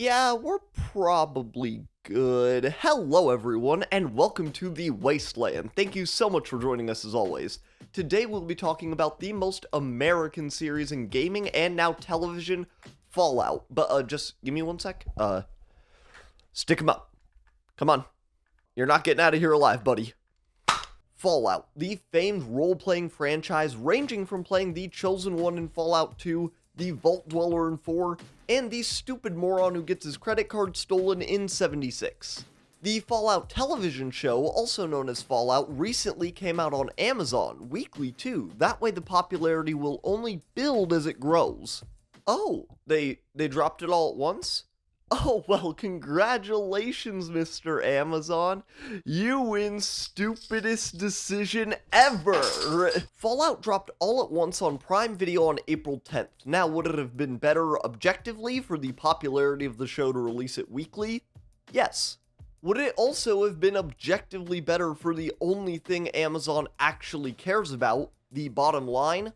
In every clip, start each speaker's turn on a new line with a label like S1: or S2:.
S1: Yeah, we're probably good. Hello, everyone, and welcome to the Wasteland. Thank you so much for joining us as always. Today we'll be talking about the most American series in gaming and now television, Fallout. But just give me one sec. Stick 'em up. Come on. You're not getting out of here alive, buddy. Fallout, the famed role-playing franchise ranging from playing the Chosen One in Fallout 2, the Vault Dweller in 4, and the stupid moron who gets his credit card stolen in 76. The Fallout television show, also known as Fallout, recently came out on Amazon, weekly too. That way the popularity will only build as it grows. Oh, they dropped it all at once? Oh, well, congratulations, Mr. Amazon. You win stupidest decision ever. Fallout dropped all at once on Prime Video on April 10th. Now, would it have been better objectively for the popularity of the show to release it weekly? Yes. Would it also have been objectively better for the only thing Amazon actually cares about, the bottom line?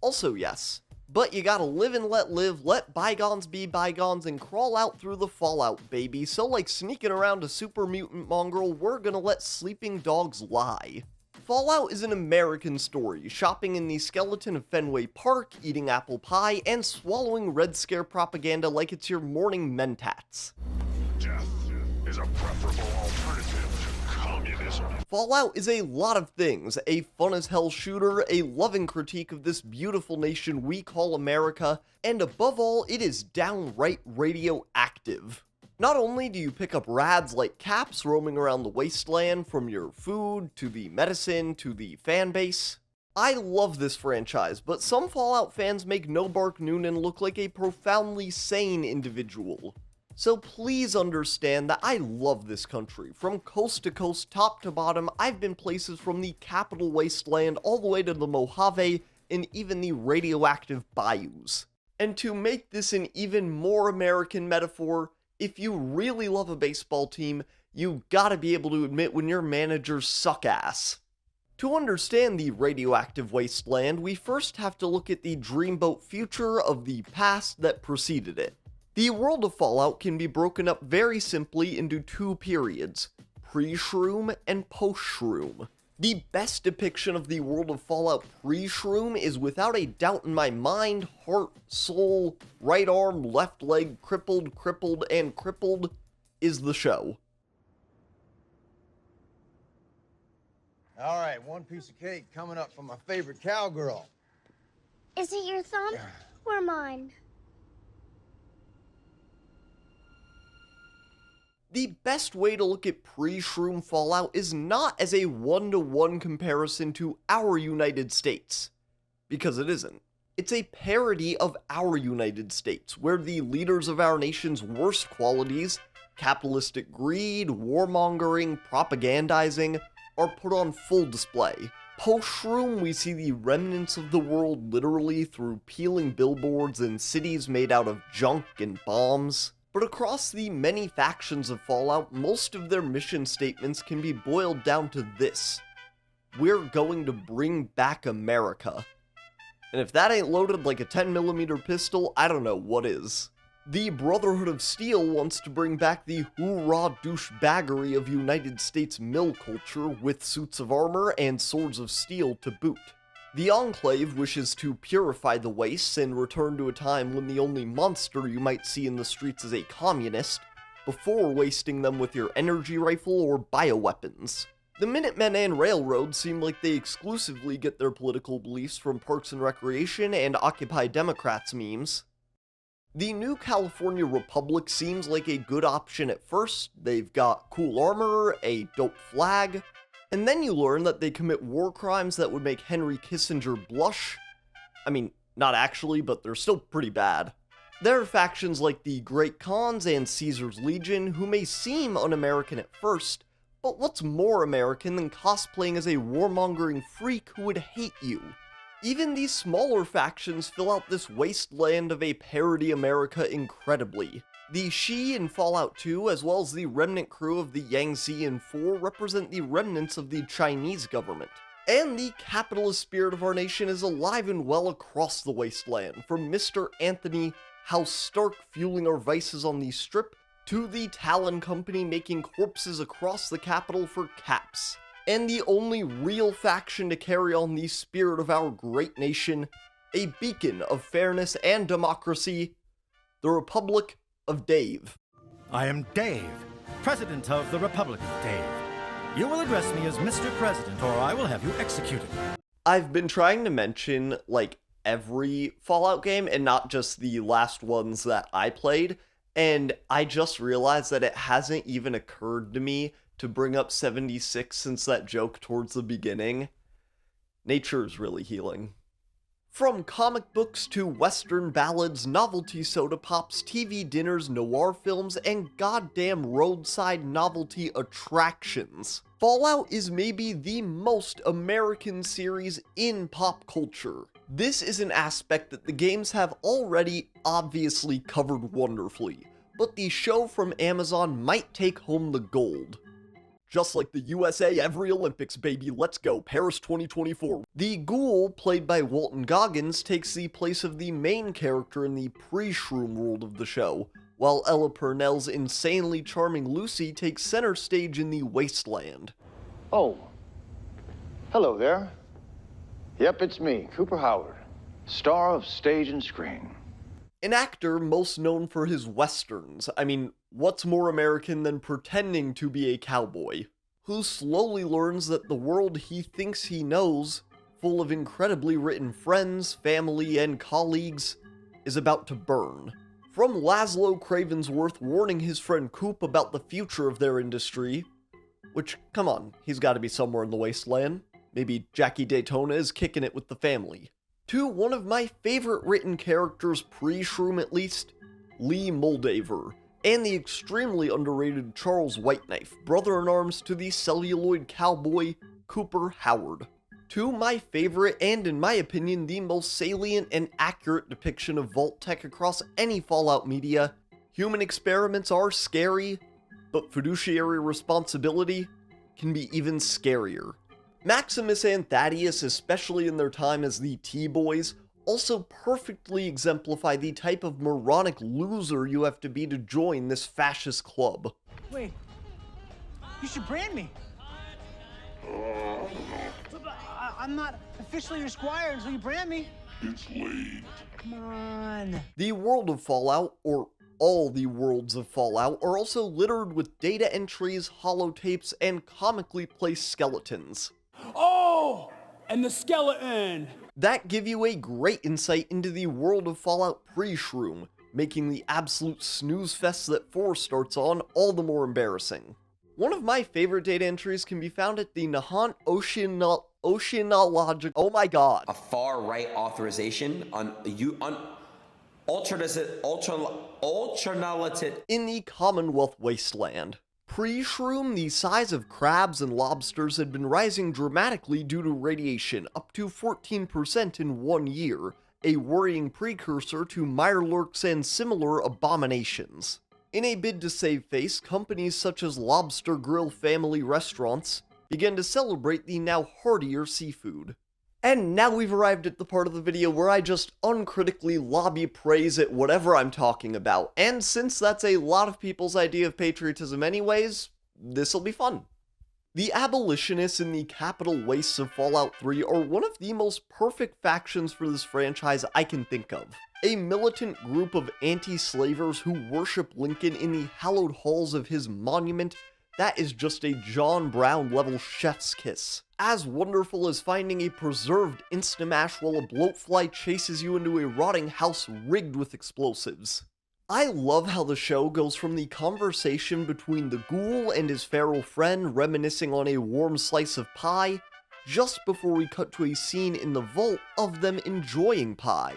S1: Also yes. But you gotta live and let live, let bygones be bygones, and crawl out through the Fallout, baby. So like sneaking around a super mutant mongrel, we're gonna let sleeping dogs lie. Fallout is an American story, shopping in the skeleton of Fenway Park, eating apple pie, and swallowing Red Scare propaganda like it's your morning mentats.
S2: Death is a preferable alternative to communism.
S1: Fallout is a lot of things, a fun-as-hell shooter, a loving critique of this beautiful nation we call America, and above all, it is downright radioactive. Not only do you pick up rads like Caps roaming around the wasteland, from your food, to the medicine, to the fanbase. I love this franchise, but some Fallout fans make No Bark Noonan look like a profoundly sane individual. So please understand that I love this country. From coast to coast, top to bottom, I've been places from the capital wasteland all the way to the Mojave and even the radioactive bayous. And to make this an even more American metaphor, if you really love a baseball team, you gotta be able to admit when your managers suck ass. To understand the radioactive wasteland, we first have to look at the Dreamboat future of the past that preceded it. The world of Fallout can be broken up very simply into two periods, pre-shroom and post-shroom. The best depiction of the world of Fallout pre-shroom is without a doubt in my mind, heart, soul, right arm, left leg, crippled, and crippled, is the show.
S3: All right, one piece of cake coming up from my favorite cowgirl.
S4: Is it your thumb or mine?
S1: The best way to look at pre-shroom Fallout is not as a one-to-one comparison to our United States, because it isn't. It's a parody of our United States, where the leaders of our nation's worst qualities, capitalistic greed, warmongering, propagandizing, are put on full display. Post-shroom, we see the remnants of the world literally through peeling billboards and cities made out of junk and bombs. But across the many factions of Fallout, most of their mission statements can be boiled down to this: we're going to bring back America. And if that ain't loaded like a 10mm pistol, I don't know what is. The Brotherhood of Steel wants to bring back the hoorah douchebaggery of United States mill culture with suits of armor and swords of steel to boot. The Enclave wishes to purify the wastes and return to a time when the only monster you might see in the streets is a communist, before wasting them with your energy rifle or bioweapons. The Minutemen and Railroad seem like they exclusively get their political beliefs from Parks and Recreation and Occupy Democrats memes. The New California Republic seems like a good option at first. They've got cool armor, a dope flag, and then you learn that they commit war crimes that would make Henry Kissinger blush. I mean, not actually, but they're still pretty bad. There are factions like the Great Khans and Caesar's Legion who may seem un-American at first, but what's more American than cosplaying as a warmongering freak who would hate you? Even these smaller factions fill out this wasteland of a parody America incredibly. The Shi in Fallout 2, as well as the remnant crew of the Yangtze in 4, represent the remnants of the Chinese government. And the capitalist spirit of our nation is alive and well across the wasteland, from Mr. Anthony House Stark fueling our vices on the Strip, to the Talon Company making corpses across the capital for caps. And the only real faction to carry on the spirit of our great nation, a beacon of fairness and democracy, the Republic of Dave.
S5: I am Dave, President of the Republic of Dave. You will address me as Mr. President, or I will have you executed.
S1: I've been trying to mention, like, every Fallout game, and not just the last ones that I played, and I just realized that it hasn't even occurred to me to bring up 76 since that joke towards the beginning. Nature is really healing. From comic books to western ballads, novelty soda pops, TV dinners, noir films, and goddamn roadside novelty attractions, Fallout is maybe the most American series in pop culture. This is an aspect that the games have already obviously covered wonderfully, but the show from Amazon might take home the gold. Just like the USA every Olympics, baby, let's go, Paris 2024. The ghoul, played by Walton Goggins, takes the place of the main character in the pre-shroom world of the show, while Ella Purnell's insanely charming Lucy takes center stage in the wasteland.
S3: Oh. Hello there. Yep, it's me, Cooper Howard, star of stage and screen.
S1: An actor most known for his westerns. I mean, what's more American than pretending to be a cowboy? Who slowly learns that the world he thinks he knows, full of incredibly written friends, family, and colleagues, is about to burn. From Laszlo Cravensworth warning his friend Coop about the future of their industry, which, come on, he's gotta be somewhere in the wasteland. Maybe Jackie Daytona is kicking it with the family. To one of my favorite written characters pre-shroom at least, Lee Moldaver, and the extremely underrated Charles Whiteknife, brother-in-arms to the celluloid cowboy Cooper Howard. To my favorite, and in my opinion, the most salient and accurate depiction of Vault Tech across any Fallout media, human experiments are scary, but fiduciary responsibility can be even scarier. Maximus and Thaddeus, especially in their time as the T-Boys, also perfectly exemplify the type of moronic loser you have to be to join this fascist club.
S6: Wait, you should brand me. I'm not officially your squire until you brand me.
S2: It's late.
S6: Come on.
S1: The world of Fallout, or all the worlds of Fallout, are also littered with data entries, holotapes, and comically placed skeletons.
S7: Oh, and the skeleton!
S1: That give you a great insight into the world of Fallout pre-shroom, making the absolute snooze fest that 4 starts on all the more embarrassing. One of my favorite data entries can be found at the Nahant Oceanological... Oh my god.
S8: A far-right authorization on alternative
S1: in the Commonwealth Wasteland. Pre-shroom, the size of crabs and lobsters had been rising dramatically due to radiation, up to 14% in 1 year, a worrying precursor to mirelurks and similar abominations. In a bid to save face, companies such as Lobster Grill family restaurants began to celebrate the now heartier seafood. And now we've arrived at the part of the video where I just uncritically lobby praise at whatever I'm talking about, and since that's a lot of people's idea of patriotism anyways, this'll be fun. The abolitionists in the capital wastes of Fallout 3 are one of the most perfect factions for this franchise I can think of. A militant group of anti-slavers who worship Lincoln in the hallowed halls of his monument that is just a John Brown level chef's kiss. As wonderful as finding a preserved Instamash while a bloatfly chases you into a rotting house rigged with explosives. I love how the show goes from the conversation between the ghoul and his feral friend reminiscing on a warm slice of pie, just before we cut to a scene in the vault of them enjoying pie.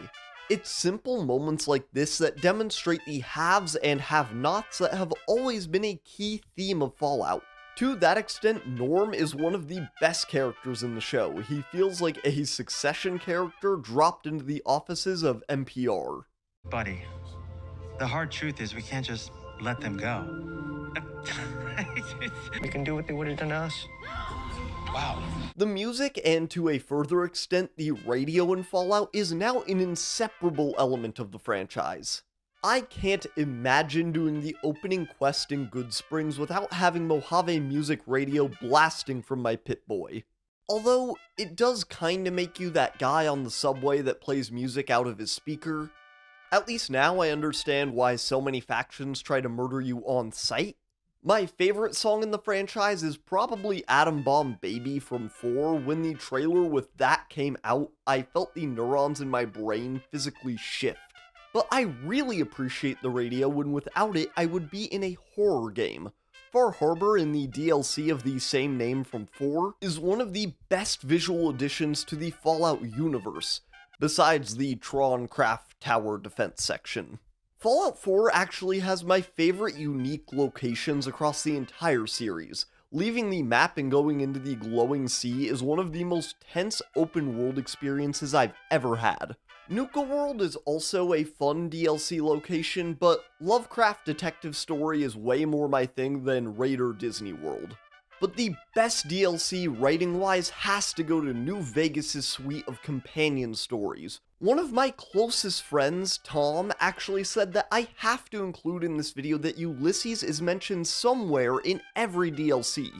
S1: It's simple moments like this that demonstrate the haves and have-nots that have always been a key theme of Fallout. To that extent, Norm is one of the best characters in the show. He feels like a Succession character dropped into the offices of NPR.
S9: Buddy, the hard truth is we can't just let them go. We can do what they would have done to us. Wow.
S1: The music, and to a further extent the radio in Fallout, is now an inseparable element of the franchise. I can't imagine doing the opening quest in Good Springs without having Mojave Music Radio blasting from my Pip-Boy. Although, it does kinda make you that guy on the subway that plays music out of his speaker. At least now I understand why so many factions try to murder you on sight. My favorite song in the franchise is probably Atom Bomb Baby from 4. When the trailer with that came out, I felt the neurons in my brain physically shift. But I really appreciate the radio when without it, I would be in a horror game. Far Harbor in the DLC of the same name from 4 is one of the best visual additions to the Fallout universe, besides the Tron Craft Tower Defense section. Fallout 4 actually has my favorite unique locations across the entire series. Leaving the map and going into the glowing sea is one of the most tense open world experiences I've ever had. Nuka World is also a fun DLC location, but Lovecraft Detective Story is way more my thing than Raider Disney World. But the best DLC writing-wise has to go to New Vegas' suite of companion stories. One of my closest friends, Tom, actually said that I have to include in this video that Ulysses is mentioned somewhere in every DLC.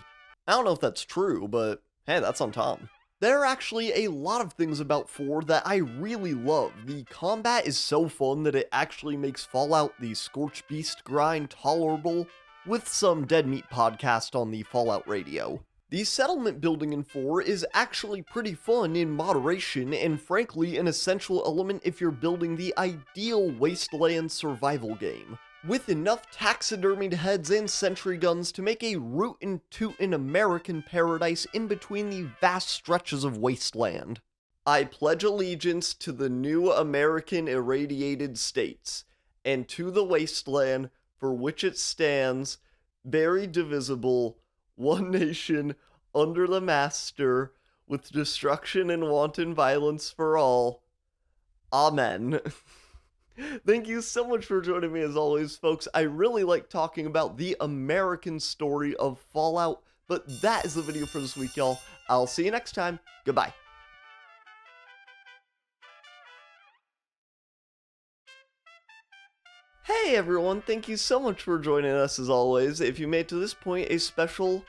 S1: I don't know if that's true, but hey, that's on Tom. There are actually a lot of things about 4 that I really love. The combat is so fun that it actually makes Fallout the Scorched Beast grind tolerable, with some Dead Meat podcast on the Fallout radio. The settlement building in 4 is actually pretty fun in moderation, and frankly an essential element if you're building the ideal wasteland survival game. With enough taxidermied heads and sentry guns to make a rootin' tootin' American paradise in between the vast stretches of wasteland. I pledge allegiance to the new American irradiated states, and to the wasteland for which it stands, very divisible, one nation, under the master, with destruction and wanton violence for all. Amen. Thank you so much for joining me as always, folks. I really like talking about the American story of Fallout, but that is the video for this week, y'all. I'll see you next time. Goodbye. Hey everyone, thank you so much for joining us as always. If you made it to this point, a special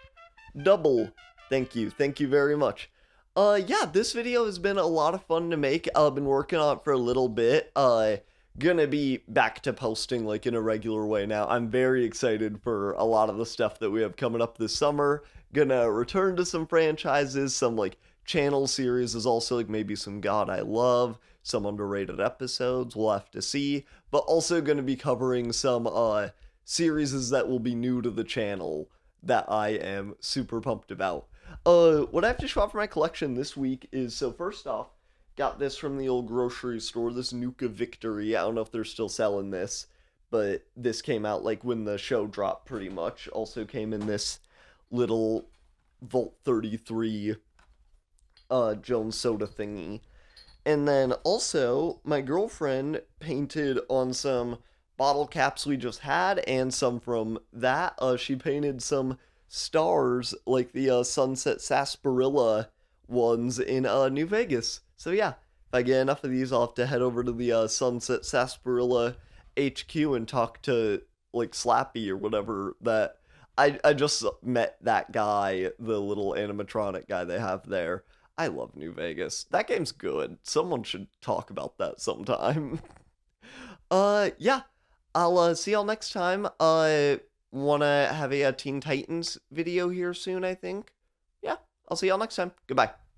S1: double thank you very much. Yeah, this video has been a lot of fun to make. I've been working on it for a little bit. Gonna be back to posting like in a regular way now. I'm very excited for a lot of the stuff that we have coming up this summer. Gonna return to some franchises, some like channel series is also like maybe some God I Love, some underrated episodes, we'll have to see, but also going to be covering some series that will be new to the channel that I am super pumped about. What I have to show off for my collection this week is, so first off, got this from the old grocery store, this Nuka Victory. I don't know if they're still selling this, but this came out like when the show dropped pretty much. Also came in this little Volt 33 Jones soda thingy. And then also, my girlfriend painted on some bottle caps we just had, and some from that. She painted some stars, like the Sunset Sarsaparilla ones in New Vegas. So yeah, if I get enough of these, I'll have to head over to the Sunset Sarsaparilla HQ and talk to, like, Slappy or whatever that... I just met that guy, the little animatronic guy they have there. I love New Vegas. That game's good. Someone should talk about that sometime. Yeah. I'll see y'all next time. Wanna have a Teen Titans video here soon, I think. Yeah, I'll see y'all next time. Goodbye.